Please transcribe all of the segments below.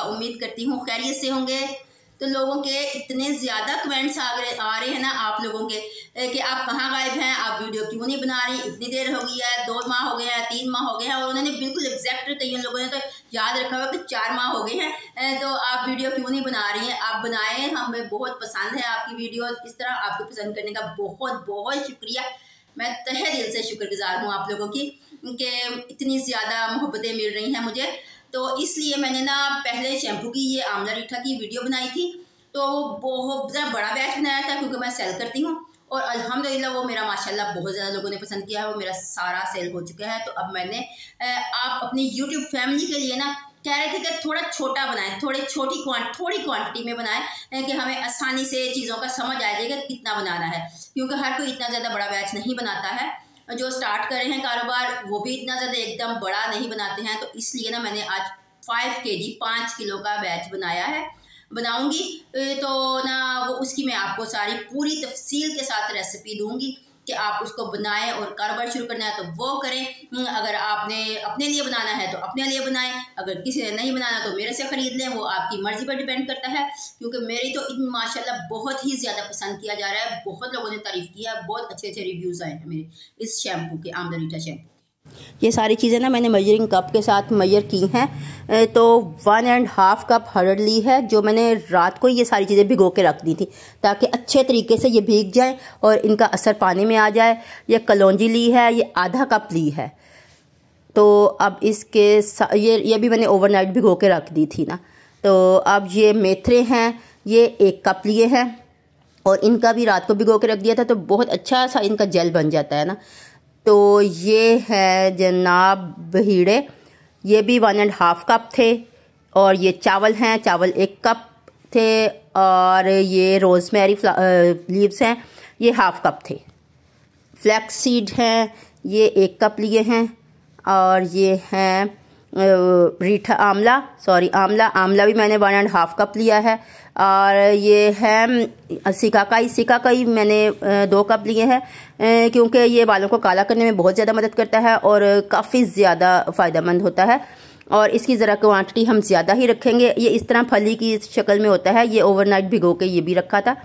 उम्मीद करती हूँ खैरियत से होंगे। तो लोगों के इतने ज़्यादा कमेंट्स आ रहे हैं ना आप लोगों के कि आप कहाँ गायब हैं, आप वीडियो क्यों नहीं बना रही, इतनी देर हो गई है, 2 माह हो गए हैं, 3 माह हो गए हैं। और उन्होंने बिल्कुल एग्जैक्ट, कई लोगों ने तो याद रखा हुआ कि 4 माह हो गए हैं, तो आप वीडियो क्यों नहीं बना रही हैं। आप बनाएं, हमें बहुत पसंद है आपकी वीडियो। इस तरह आपको पसंद करने का बहुत बहुत शुक्रिया। मैं तहे दिल से शुक्रगुजार हूँ आप लोगों की कि इतनी ज़्यादा मोहब्बतें मिल रही हैं मुझे। तो इसलिए मैंने ना पहले शैम्पू की ये आंवला रीठा की वीडियो बनाई थी, तो बहुत ज़्यादा बड़ा बैच बनाया था क्योंकि मैं सेल करती हूँ। और अल्हम्दुलिल्लाह वो मेरा माशाल्लाह बहुत ज़्यादा लोगों ने पसंद किया है, वो मेरा सारा सेल हो चुका है। तो अब मैंने आप अपनी यूट्यूब फैमिली के लिए ना कह रहे थे कि थोड़ा छोटा बनाएं, थोड़ी क्वांटिटी में बनाएं कि हमें आसानी से चीज़ों का समझ आ जाएगा कितना बनाना है, क्योंकि हर कोई इतना ज़्यादा बड़ा बैच नहीं बनाता है। जो स्टार्ट कर रहे हैं कारोबार वो भी इतना ज़्यादा एकदम बड़ा नहीं बनाते हैं। तो इसलिए ना मैंने आज 5 kg 5 किलो का बैच बनाऊंगी। तो ना वो उसकी मैं आपको सारी पूरी तफसील के साथ रेसिपी दूंगी कि आप उसको बनाएं और कारोबार शुरू करना है तो वो करें। अगर आपने अपने लिए बनाना है तो अपने लिए बनाएं, अगर किसी ने नहीं बनाना तो मेरे से ख़रीद लें, वो आपकी मर्ज़ी पर डिपेंड करता है। क्योंकि मेरी तो माशाल्लाह बहुत ही ज़्यादा पसंद किया जा रहा है, बहुत लोगों ने तारीफ़ किया, बहुत अच्छे अच्छे रिव्यूज़ आए हैं मेरे इस शैम्पू के, आंवला रीठा शैम्पू। ये सारी चीज़ें ना मैंने मेजरिंग कप के साथ मेजर की हैं। तो 1.5 कप हरड़ ली है, जो मैंने रात को ये सारी चीज़ें भिगो के रख दी थी ताकि अच्छे तरीके से ये भीग जाए और इनका असर पानी में आ जाए। ये कलौंजी ली है, ये आधा कप ली है। तो अब इसके ये भी मैंने ओवरनाइट भिगो के रख दी थी ना। तो अब ये मेथरे हैं, ये 1 कप लिए हैं और इनका भी रात को भिगो के रख दिया था, तो बहुत अच्छा सा इनका जेल बन जाता है ना। तो ये है जनाब बहीड़े, ये भी 1.5 कप थे। और ये चावल हैं, चावल 1 कप थे। और ये रोज़मेरी लीव्स हैं, ये 1/2 कप थे। फ्लैक्स सीड हैं, ये 1 कप लिए हैं। और ये हैं रीठा आमला भी मैंने 1.5 कप लिया है। और ये है सिकाकाई मैंने 2 कप लिए हैं, क्योंकि ये बालों को काला करने में बहुत ज़्यादा मदद करता है और काफ़ी ज़्यादा फ़ायदेमंद होता है। और इसकी ज़रा क्वांटिटी हम ज़्यादा ही रखेंगे। ये इस तरह फली की शक्ल में होता है, ये ओवरनाइट भिगो के ये भी रखा था।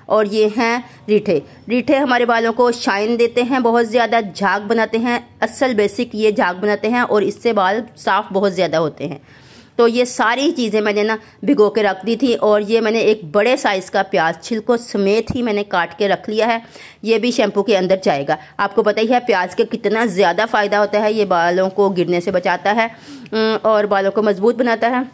और ये हैं रीठे हमारे बालों को शाइन देते हैं, बहुत ज़्यादा झाग बनाते हैं। असल बेसिक ये झाग बनाते हैं और इससे बाल साफ़ बहुत ज़्यादा होते हैं। तो ये सारी चीज़ें मैंने ना भिगो के रख दी थी। और ये मैंने एक बड़े साइज़ का प्याज छिलकों समेत ही मैंने काट के रख लिया है, ये भी शैम्पू के अंदर जाएगा। आपको पता ही है प्याज के कितना ज़्यादा फ़ायदा होता है, ये बालों को गिरने से बचाता है और बालों को मजबूत बनाता है।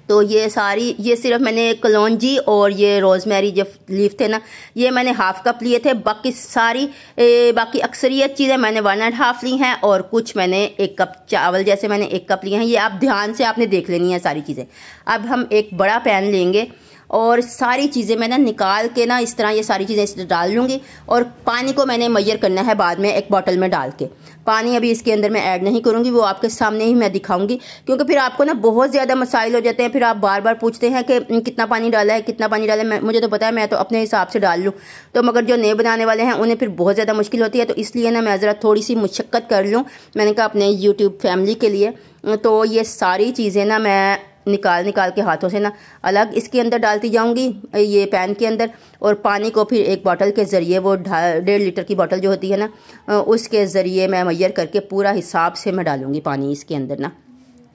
तो ये सिर्फ मैंने कलौंजी और ये रोज़मेरी जो लीफ थे ना, ये मैंने 1/2 कप लिए थे। बाकी अक्सरियत चीज़ें मैंने 1.5 ली हैं और कुछ मैंने 1 कप चावल जैसे मैंने 1 कप लिए हैं। ये आप ध्यान से आपने देख लेनी है सारी चीज़ें। अब हम एक बड़ा पैन लेंगे और सारी चीज़ें मैं ना निकाल के ना इस तरह ये सारी चीज़ें इसमें डाल लूँगी। और पानी को मैंने मेजर करना है बाद में एक बॉटल में डाल के। पानी अभी इसके अंदर मैं ऐड नहीं करूँगी, वो आपके सामने ही मैं दिखाऊंगी, क्योंकि फिर आपको ना बहुत ज़्यादा मसाइल हो जाते हैं। फिर आप बार बार पूछते हैं कि कितना पानी डाला है, कितना पानी डाला है। मुझे तो पता है, मैं तो अपने हिसाब से डाल लूँ। तो मगर जो नए बनाने वाले हैं उन्हें फिर बहुत ज़्यादा मुश्किल होती है। तो इसलिए ना मैं ज़रा थोड़ी सी मुशक्क़त कर लूँ, मैंने कहा अपने यूट्यूब फैमिली के लिए। तो ये सारी चीज़ें ना मैं निकाल के हाथों से ना अलग इसके अंदर डालती जाऊंगी, ये पैन के अंदर। और पानी को फिर एक बॉटल के ज़रिए, वो 1.5 लीटर की बॉटल जो होती है ना, उसके ज़रिए मैं मेजर करके पूरा हिसाब से मैं डालूंगी पानी इसके अंदर ना।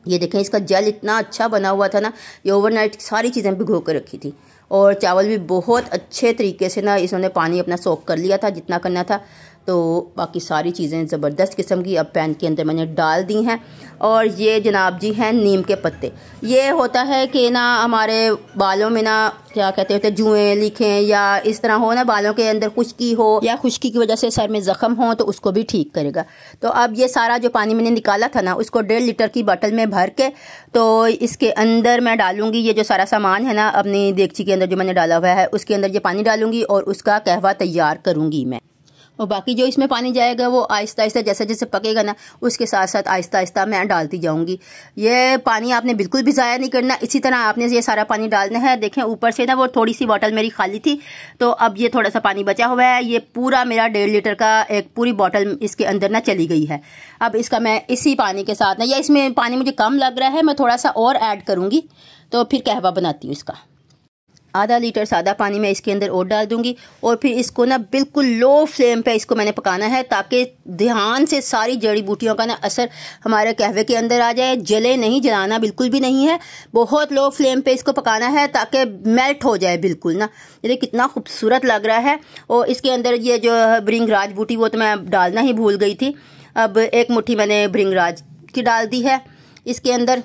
ये देखें, इसका जेल इतना अच्छा बना हुआ था ना, ये ओवरनाइट सारी चीज़ें भिगो कर रखी थी। और चावल भी बहुत अच्छे तरीके से ना इन्होंने पानी अपना सोख कर लिया था जितना करना था। तो बाकी सारी चीज़ें ज़बरदस्त किस्म की अब पैन के अंदर मैंने डाल दी हैं। और ये जनाब जी हैं नीम के पत्ते। ये होता है कि ना हमारे बालों में ना क्या कहते होते जुएँ लिखें या इस तरह हो ना, बालों के अंदर खुश्की हो या खुश्की की वजह से सर में ज़ख्म हो, तो उसको भी ठीक करेगा। तो अब ये सारा जो पानी मैंने निकाला था ना, उसको 1.5 लीटर की बोतल में भर के तो इसके अंदर मैं डालूंगी। ये जो सारा सामान है ना अपनी देगची के अंदर जो मैंने डाला हुआ है, उसके अंदर ये पानी डालूंगी और उसका कहवा तैयार करूँगी मैं। और बाकी जो इसमें पानी जाएगा वो आहिस्ता आहिस्ता जैसे जैसे पकेगा ना उसके साथ साथ आहिस्ता आहिस्ता मैं डालती जाऊंगी। ये पानी आपने बिल्कुल भी ज़ाया नहीं करना, इसी तरह आपने ये सारा पानी डालना है। देखें ऊपर से ना वो थोड़ी सी बॉटल मेरी खाली थी, तो अब ये थोड़ा सा पानी बचा हुआ है। ये पूरा मेरा 1.5 लीटर का एक पूरी बॉटल इसके अंदर ना चली गई है। अब इसका मैं इसी पानी के साथ ना, या इसमें पानी मुझे कम लग रहा है, मैं थोड़ा सा और ऐड करूँगी तो फिर कहवा बनाती हूँ इसका। आधा लीटर सादा पानी मैं इसके अंदर और डाल दूंगी और फिर इसको ना बिल्कुल लो फ्लेम पे इसको मैंने पकाना है, ताकि ध्यान से सारी जड़ी बूटियों का ना असर हमारे कहवे के अंदर आ जाए। जले नहीं, जलाना बिल्कुल भी नहीं है, बहुत लो फ्लेम पे इसको पकाना है ताकि मेल्ट हो जाए बिल्कुल ना। ये कितना खूबसूरत लग रहा है। और इसके अंदर ये जो भृंगराज बूटी वो तो मैं डालना ही भूल गई थी। अब 1 मुट्ठी मैंने भृंगराज की डाल दी है इसके अंदर,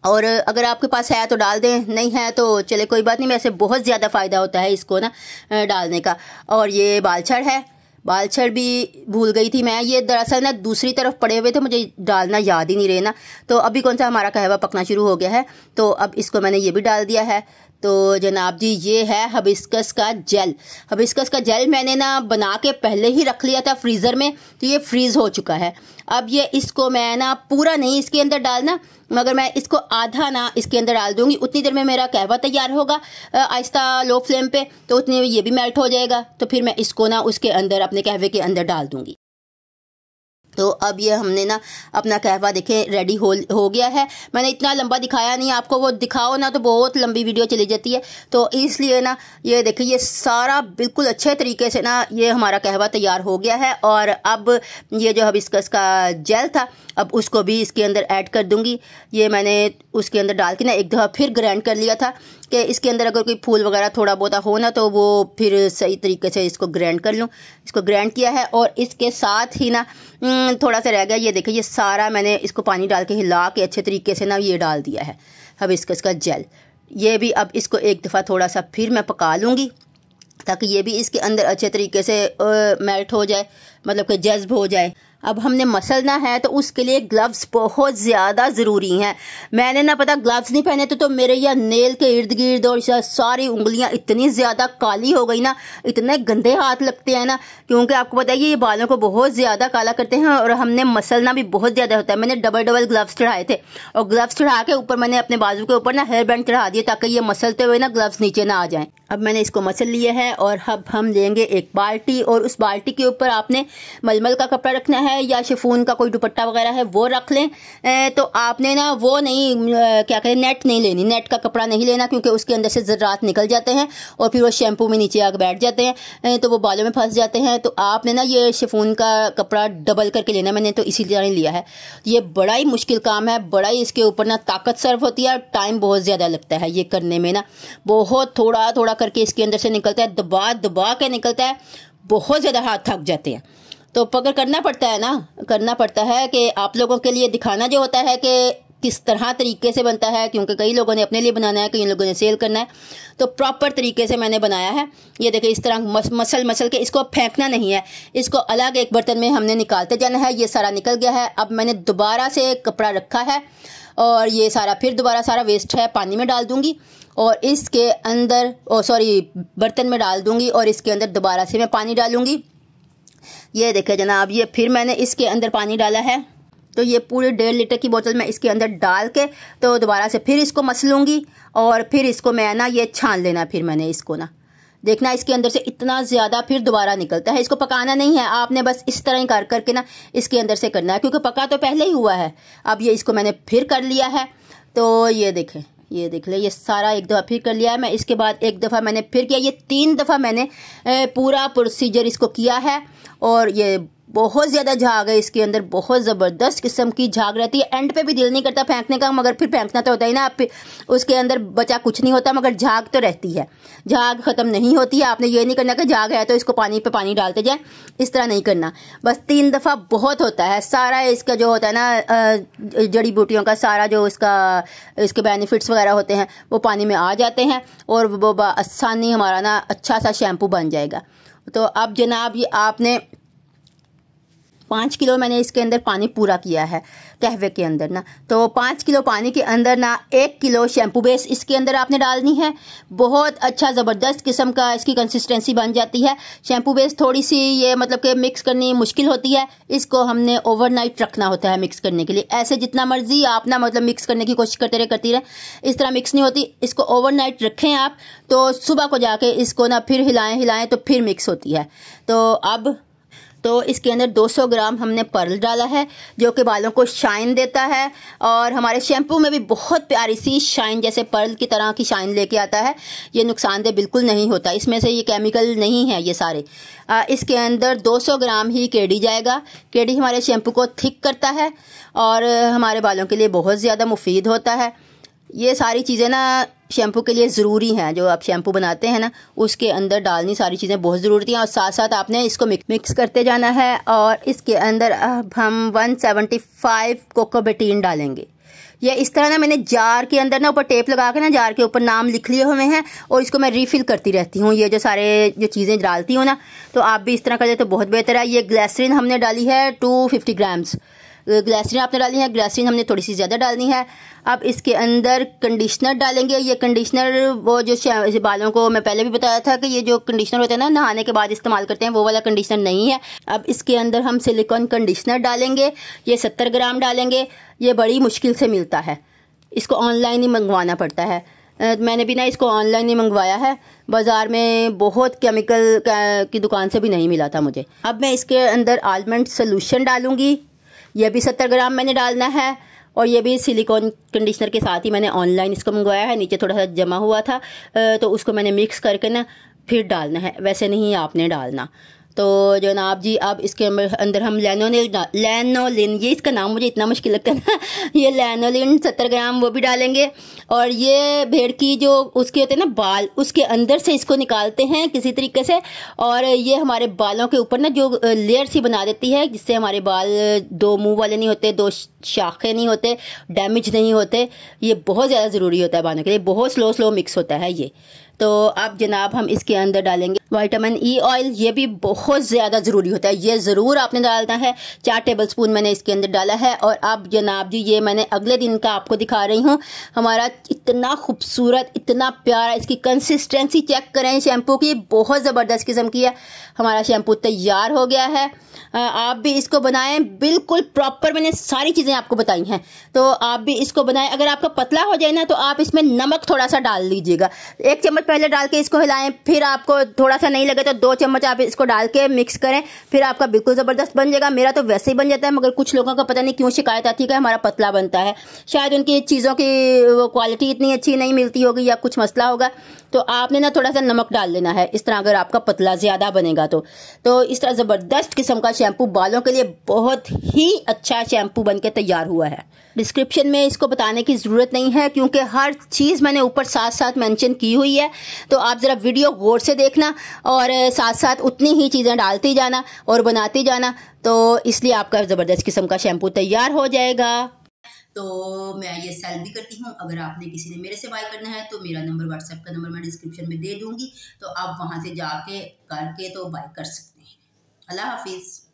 और अगर आपके पास है तो डाल दें, नहीं है तो चले कोई बात नहीं। वैसे बहुत ज़्यादा फ़ायदा होता है इसको ना डालने का। और ये बालछड़ है, बालछड़ भी भूल गई थी मैं। ये दरअसल ना दूसरी तरफ पड़े हुए थे, मुझे डालना याद ही नहीं रहे ना। तो अभी कौन सा हमारा कहवा पकना शुरू हो गया है, तो अब इसको मैंने ये भी डाल दिया है। तो जनाब जी ये है हिबिस्कस का जेल। हिबिस्कस का जेल मैंने ना बना के पहले ही रख लिया था फ्रीज़र में, तो ये फ्रीज़ हो चुका है। अब ये इसको मैं ना पूरा नहीं इसके अंदर डालना, मगर मैं इसको आधा ना इसके अंदर डाल दूंगी। उतनी देर में मेरा कहवा तैयार होगा आहिस्ता लो फ्लेम पे, तो उतनी में ये भी मेल्ट हो जाएगा। तो फिर मैं इसको ना उसके अंदर अपने कहवे के अंदर डाल दूंगी। तो अब ये हमने ना अपना कहवा देखें रेडी हो गया है। मैंने इतना लंबा दिखाया नहीं आपको, वो दिखाओ ना तो बहुत लंबी वीडियो चली जाती है, तो इसलिए ना ये देखिए ये सारा बिल्कुल अच्छे तरीके से ना ये हमारा कहवा तैयार हो गया है। और अब ये जो हिबिस्कस का जेल था अब उसको भी इसके अंदर ऐड कर दूंगी। ये मैंने उसके अंदर डाल के ना एक दफ़ा फिर ग्राइंड कर लिया था कि इसके अंदर अगर कोई फूल वगैरह थोड़ा बहुत हो ना तो वो फिर सही तरीके से इसको ग्राइंड कर लूँ। इसको ग्राइंड किया है और इसके साथ ही ना थोड़ा सा रह गया। ये देखिए ये सारा मैंने इसको पानी डाल के हिला के अच्छे तरीके से ना ये डाल दिया है हिबिस्कस का जेल। ये भी अब इसको एक दफ़ा थोड़ा सा फिर मैं पका लूँगी ताकि ये भी इसके अंदर अच्छे तरीके से मेल्ट हो जाए, मतलब कि जज्ब हो जाए। अब हमने मसलना है तो उसके लिए ग्लव्स बहुत ज़्यादा ज़रूरी हैं। मैंने ना पता ग्लव्स नहीं पहने तो मेरे यह नेल के इर्द गिर्द और सारी उंगलियां इतनी ज़्यादा काली हो गई ना, इतने गंदे हाथ लगते हैं ना, क्योंकि आपको पता है ये बालों को बहुत ज़्यादा काला करते हैं और हमने मसलना भी बहुत ज़्यादा होता है। मैंने डबल ग्लव्स चढ़ाए थे और ग्लव्स चढ़ा के ऊपर मैंने अपने बाजू के ऊपर ना हेयर बैंड चढ़ा दिए ताकि ये मसलते हुए ना ग्लव्स नीचे ना आ जाएं। अब मैंने इसको मसल लिया है और अब हम लेंगे एक बाल्टी और उस बाल्टी के ऊपर आपने मलमल का कपड़ा रखना है या शिफॉन का कोई दुपट्टा वगैरह है वो रख लें। तो आपने ना वो नहीं क्या कहें नेट नहीं लेनी, नेट का कपड़ा नहीं लेना, क्योंकि उसके अंदर से ज़रात निकल जाते हैं और फिर वो शैम्पू में नीचे आकर बैठ जाते हैं तो वो बालों में फंस जाते हैं। तो आपने ना ये शिफॉन का कपड़ा डबल करके लेना, मैंने तो इसी तरह लिया है। ये बड़ा ही मुश्किल काम है, बड़ा ही इसके ऊपर ना ताकत सर्व होती है, टाइम बहुत ज़्यादा लगता है ये करने में ना, बहुत थोड़ा थोड़ा करके इसके अंदर से निकलता है, दबा दबा के निकलता है, बहुत ज़्यादा हाथ थक जाते हैं। तो पकड़ करना पड़ता है ना, करना पड़ता है कि आप लोगों के लिए दिखाना जो होता है कि किस तरह तरीके से बनता है, क्योंकि कई लोगों ने अपने लिए बनाना है, कई लोगों ने सेल करना है। तो प्रॉपर तरीके से मैंने बनाया है। ये देखिए इस तरह मसल के इसको फेंकना नहीं है, इसको अलग एक बर्तन में हमने निकालते जाना है। ये सारा निकल गया है। अब मैंने दोबारा से कपड़ा रखा है और ये सारा फिर दोबारा सारा वेस्ट है पानी में डाल दूंगी और इसके अंदर बर्तन में डाल दूंगी और इसके अंदर दोबारा से मैं पानी डालूंगी। ये देखें जनाब, ये फिर मैंने इसके अंदर पानी डाला है। तो ये पूरे 1.5 लीटर की बोतल मैं इसके अंदर डाल के तो दोबारा से फिर इसको मसलूंगी और फिर इसको मैं ना ये छान लेना। फिर मैंने इसको ना देखना इसके अंदर से इतना ज़्यादा फिर दोबारा निकलता है। इसको पकाना नहीं है आपने, बस इस तरह ही कर करके ना इसके अंदर से करना है, क्योंकि पका तो पहले ही हुआ है। अब ये इसको मैंने फिर कर लिया है। तो ये देखें, ये देख ले, ये सारा एक दफ़ा फिर कर लिया है मैं। इसके बाद एक दफ़ा मैंने फिर किया। ये 3 दफ़ा मैंने पूरा प्रोसीजर इसको किया है और ये बहुत ज़्यादा झाग है इसके अंदर, बहुत ज़बरदस्त किस्म की झाग रहती है। एंड पे भी दिल नहीं करता फेंकने का, मगर फिर फेंकना तो होता ही ना, आप उसके अंदर बचा कुछ नहीं होता, मगर झाग तो रहती है, झाग ख़त्म नहीं होती है। आपने ये नहीं करना कि झाग है तो इसको पानी पे पानी डालते जाए, इस तरह नहीं करना। बस 3 दफ़ा बहुत होता है। सारा इसका जो होता है ना जड़ी बूटियों का सारा जो इसके बेनिफिट्स वगैरह होते हैं वो पानी में आ जाते हैं और वो आसानी हमारा ना अच्छा सा शैम्पू बन जाएगा। तो अब जनाब ये आपने 5 किलो मैंने इसके अंदर पानी पूरा किया है कहवे के अंदर ना। तो 5 किलो पानी के अंदर ना 1 किलो शैम्पू बेस इसके अंदर आपने डालनी है। बहुत अच्छा ज़बरदस्त किस्म का इसकी कंसिस्टेंसी बन जाती है। शैम्पू बेस थोड़ी सी ये मतलब कि मिक्स करनी मुश्किल होती है, इसको हमने ओवरनाइट रखना होता है मिक्स करने के लिए। ऐसे जितना मर्जी आप ना मतलब मिक्स करने की कोशिश करते रहे करती रहे, इस तरह मिक्स नहीं होती। इसको ओवरनाइट रखें आप, तो सुबह को जाके इसको ना फिर हिलाएं तो फिर मिक्स होती है। तो इसके अंदर 200 ग्राम हमने पर्ल डाला है, जो कि बालों को शाइन देता है और हमारे शैम्पू में भी बहुत प्यारी सी शाइन जैसे पर्ल की तरह की शाइन लेके आता है। ये नुकसानदेह बिल्कुल नहीं होता, इसमें से ये केमिकल नहीं है ये सारे। इसके अंदर 200 ग्राम ही केडी जाएगा। केडी हमारे शैम्पू को थिक करता है और हमारे बालों के लिए बहुत ज़्यादा मुफीद होता है। ये सारी चीज़ें ना शैम्पू के लिए ज़रूरी हैं। जो आप शैम्पू बनाते हैं ना उसके अंदर डालनी सारी चीज़ें बहुत ज़रूरी हैं और साथ साथ आपने इसको मिक्स करते जाना है। और इसके अंदर अब हम 175 कोकोबेटीन डालेंगे। ये इस तरह ना मैंने जार के अंदर ना ऊपर टेप लगा के ना जार के ऊपर नाम लिख लिए हुए हैं और इसको मैं रीफिल करती रहती हूँ। ये जो सारे जो चीज़ें डालती हूँ ना, तो आप भी इस तरह कर दे तो बहुत बेहतर है। ये ग्लिसरीन हमने डाली है 250 ग्राम्स ग्लिसरीन आपने डाली है। ग्लिसरीन हमने थोड़ी सी ज़्यादा डालनी है। अब इसके अंदर कंडीशनर डालेंगे। ये कंडीशनर वो जो बालों को मैं पहले भी बताया था कि ये जो कंडीशनर होता है ना नहाने के बाद इस्तेमाल करते हैं, वो वाला कंडीशनर नहीं है। अब इसके अंदर हम सिलिकॉन कंडीशनर डालेंगे। ये 70 ग्राम डालेंगे। ये बड़ी मुश्किल से मिलता है, इसको ऑनलाइन ही मंगवाना पड़ता है। मैंने भी ना इसको ऑनलाइन ही मंगवाया है, बाज़ार में बहुत केमिकल की दुकान से भी नहीं मिला था मुझे। अब मैं इसके अंदर आलमंड सोल्यूशन डालूंगी। ये भी 70 ग्राम मैंने डालना है और ये भी सिलिकॉन कंडीशनर के साथ ही मैंने ऑनलाइन इसको मंगवाया है। नीचे थोड़ा सा जमा हुआ था तो उसको मैंने मिक्स करके ना फिर डालना है, वैसे नहीं आपने डालना। तो जनाब जी अब इसके अंदर हम लैनोलिन, ये इसका नाम मुझे इतना मुश्किल लगता है ना, ये लैनोलिन 70 ग्राम वो भी डालेंगे। और ये भेड़ की जो उसके होते हैं ना बाल, उसके अंदर से इसको निकालते हैं किसी तरीके से और ये हमारे बालों के ऊपर ना जो लेयर सी बना देती है, जिससे हमारे बाल दो मुंह वाले नहीं होते, दो शाखे नहीं होते, डैमेज नहीं होते। ये बहुत ज़्यादा ज़रूरी होता है बालों के लिए, बहुत स्लो मिक्स होता है ये। तो अब जनाब हम इसके अंदर डालेंगे विटामिन ई ऑयल। ये भी बहुत ज़्यादा ज़रूरी होता है, ये ज़रूर आपने डालना है। 4 टेबलस्पून मैंने इसके अंदर डाला है। और अब जनाब जी ये मैंने अगले दिन का आपको दिखा रही हूँ। हमारा इतना खूबसूरत, इतना प्यारा, इसकी कंसिस्टेंसी चेक करें शैम्पू की, बहुत ज़बरदस्त किस्म की है। हमारा शैम्पू तैयार हो गया है। आप भी इसको बनाएं बिल्कुल प्रॉपर, मैंने सारी चीज़ें आपको बताई हैं, तो आप भी इसको बनाएं। अगर आपका पतला हो जाए ना तो आप इसमें नमक थोड़ा सा डाल लीजिएगा। 1 चम्मच पहले डाल के इसको हिलाएं, फिर आपको थोड़ा सा नहीं लगे तो 2 चम्मच आप इसको डाल के मिक्स करें, फिर आपका बिल्कुल ज़बरदस्त बन जाएगा। मेरा तो वैसे ही बन जाता है, मगर कुछ लोगों का पता नहीं क्यों शिकायत आती है कि हमारा पतला बनता है। शायद उनकी चीज़ों की क्वालिटी इतनी अच्छी नहीं मिलती होगी या कुछ मसला होगा। तो आपने ना थोड़ा सा नमक डाल लेना है इस तरह, अगर आपका पतला ज़्यादा बनेगा तो इस तरह ज़बरदस्त किस्म का शैम्पू बालों के लिए बहुत ही अच्छा शैम्पू बनके तैयार हुआ है। डिस्क्रिप्शन में इसको बताने की ज़रूरत नहीं है क्योंकि हर चीज़ मैंने ऊपर साथ साथ मेंशन की हुई है। तो आप ज़रा वीडियो गौर से देखना और साथ साथ उतनी ही चीज़ें डालती जाना और बनाती जाना, तो इसलिए आपका ज़बरदस्त किस्म का शैम्पू तैयार हो जाएगा। तो मैं ये सेल भी करती हूँ। अगर आपने किसी ने मेरे से बाय करना है तो मेरा नंबर, व्हाट्सएप का नंबर मैं डिस्क्रिप्शन में दे दूँगी, तो आप वहाँ से जाके करके तो बाय कर सकते हैं। अल्लाह हाफिज़।